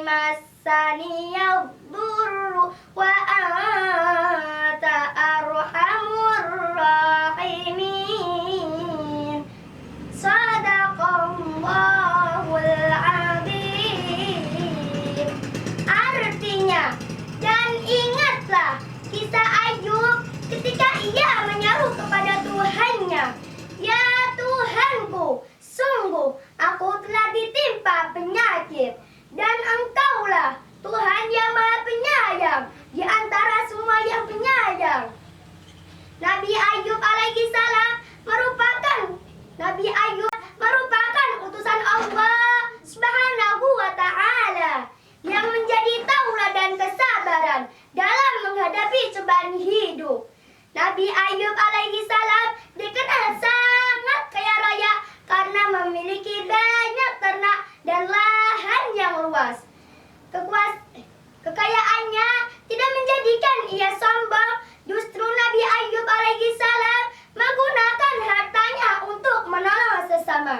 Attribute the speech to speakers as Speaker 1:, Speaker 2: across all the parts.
Speaker 1: مسني الضر وأنت أرحم الراحمين. صدق الله العظيم. Artinya, dan ingatlah kisah Ayub ketika ia menyeru kepada Tuhannya, "Ya Tuhanku, sungguh aku telah ditimpa penyakit, dan Engkaulah Tuhan yang Maha Penyayang di antara semua yang penyayang." Nabi Ayub alaihi salam merupakan utusan Allah Subhanahu wa ta'ala yang menjadi tauladan kesabaran dalam menghadapi cobaan hidup. Nabi Ayub alaihi salam dikenal sangat kaya raya karena memiliki banyak ternak dan lahan yang luas. Kekayaannya tidak menjadikan ia sombong. Justru Nabi Ayub alaihi salam menggunakan hartanya untuk menolong sesama.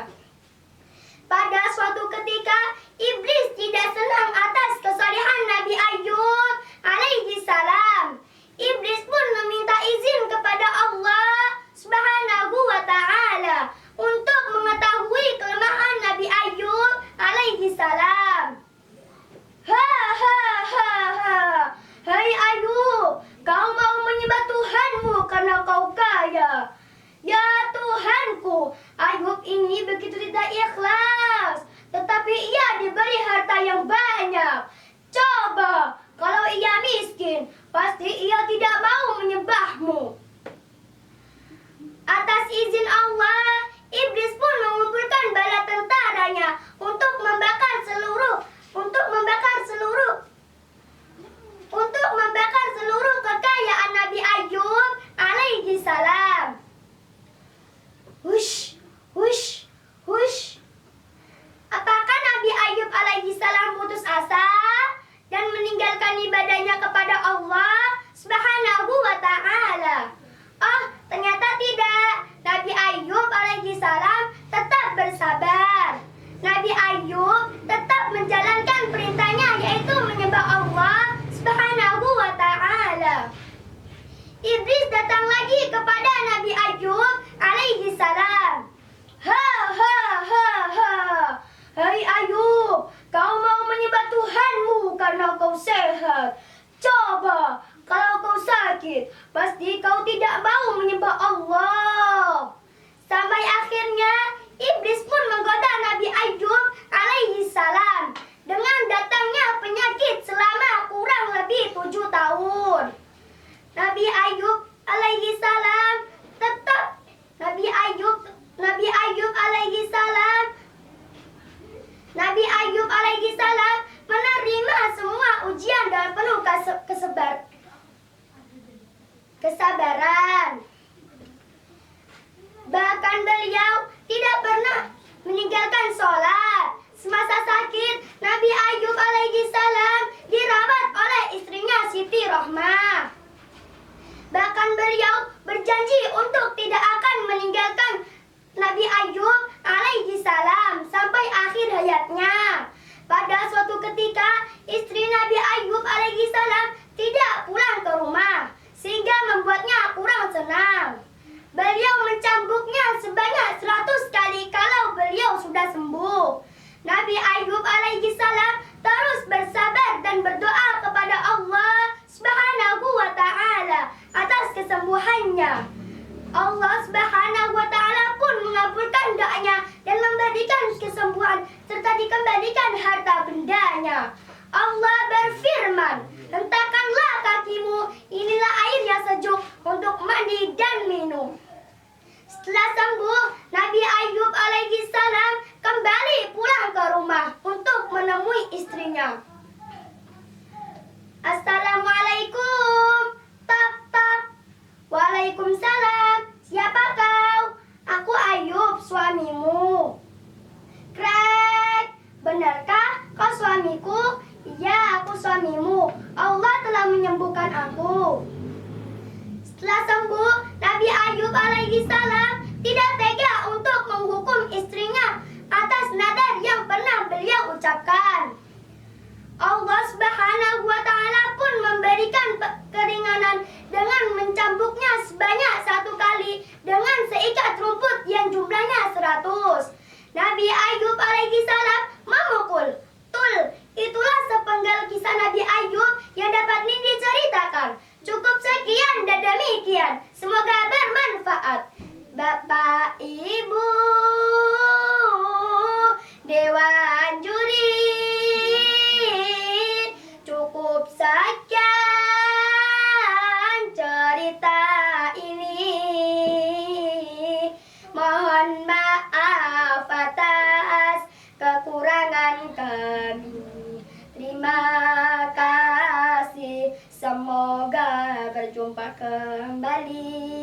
Speaker 1: Pada suatu ketika, iblis tidak senang atas kesalehan Nabi Ayub alaihi salam. Iblis pun meminta izin kepada Allah Subhanahu wa ta'ala untuk mengetahui kelemahan Nabi Ayub alaihi salam. Hai Ayub, kau mau menyembah Tuhanmu karena kau kaya. Ya Tuhanku, Ayub ini begitu tidak ikhlas, tetapi ia diberi harta yang banyak. Coba, kalau ia miskin, pasti ia tidak mau menyembahmu. Atas izin Allah, iblis pun mengumpulkan bala tentaranya untuk membakar seluruh kekayaan Nabi Ayub alaihi salam. Hush. Apakah Nabi Ayub alaihi salam putus asa dan meninggalkan ibadahnya kepada Allah Subhanahu wa ta'ala? Oh, ternyata tidak. Nabi Ayub alaihi salam tetap bersabar. Nabi Ayub tetap menjalankan perintahnya, yaitu menyembah Allah Subhanahu wa ta'ala. Iblis datang lagi kepada Nabi Ayub alaihi salam. Hai Ayub, kau mau menyembah Tuhanmu karena kau sehat. Coba, kalau kau sakit, pasti kau tidak mau menyembah Allah. Sampai akhirnya iblis pun menggoda Nabi Ayub alaihi salam dengan datangnya penyakit selama kurang lebih 7 tahun. Nabi Ayub alaihi salam menerima semua ujian dengan penuh kesabaran. Bahkan beliau tidak pernah meninggalkan sholat. Semasa sakit, Nabi Ayub alaihi salam dirawat oleh istrinya Siti Rohmah. Bahkan beliau berjanji untuk tidak akan meninggalkan Nabi Ayub alaihi salam sampai akhir hayatnya. Pada suatu ketika, istri Nabi Ayub alaihi salam tidak pulang ke rumah, sehingga membuatnya kurang senang. Beliau mencambuknya sebanyak 100 kali kalau beliau sudah sembuh. Nabi Ayub alaihi salam terus bersabar dan berdoa kepada Allah Subhanahu wa ta'ala atas kesembuhannya. Allah Subhanahu wa ta'ala pun mengabulkan doanya dan memberikan kesembuhan serta dikembalikan harta bendanya. Allah berfirman, "Hentakkanlah kakimu, inilah air yang sejuk untuk mandi dan minum." Setelah sembuh, Nabi Ayub alaihi salam kembali pulang ke rumah untuk menemui istrinya. "Assalamualaikum." Tak tak. "Waalaikumsalam. Siapa kau?" "Aku Ayub, suamimu." "Krek, benarkah kau suamiku?" "Iya, aku suamimu. Allah telah menyembuhkan aku." Setelah sembuh, Nabi Ayub alaihi salam tidak tega untuk menghukum istrinya atas nadar yang pernah beliau ucapkan. Terima kasih. Semoga berjumpa kembali.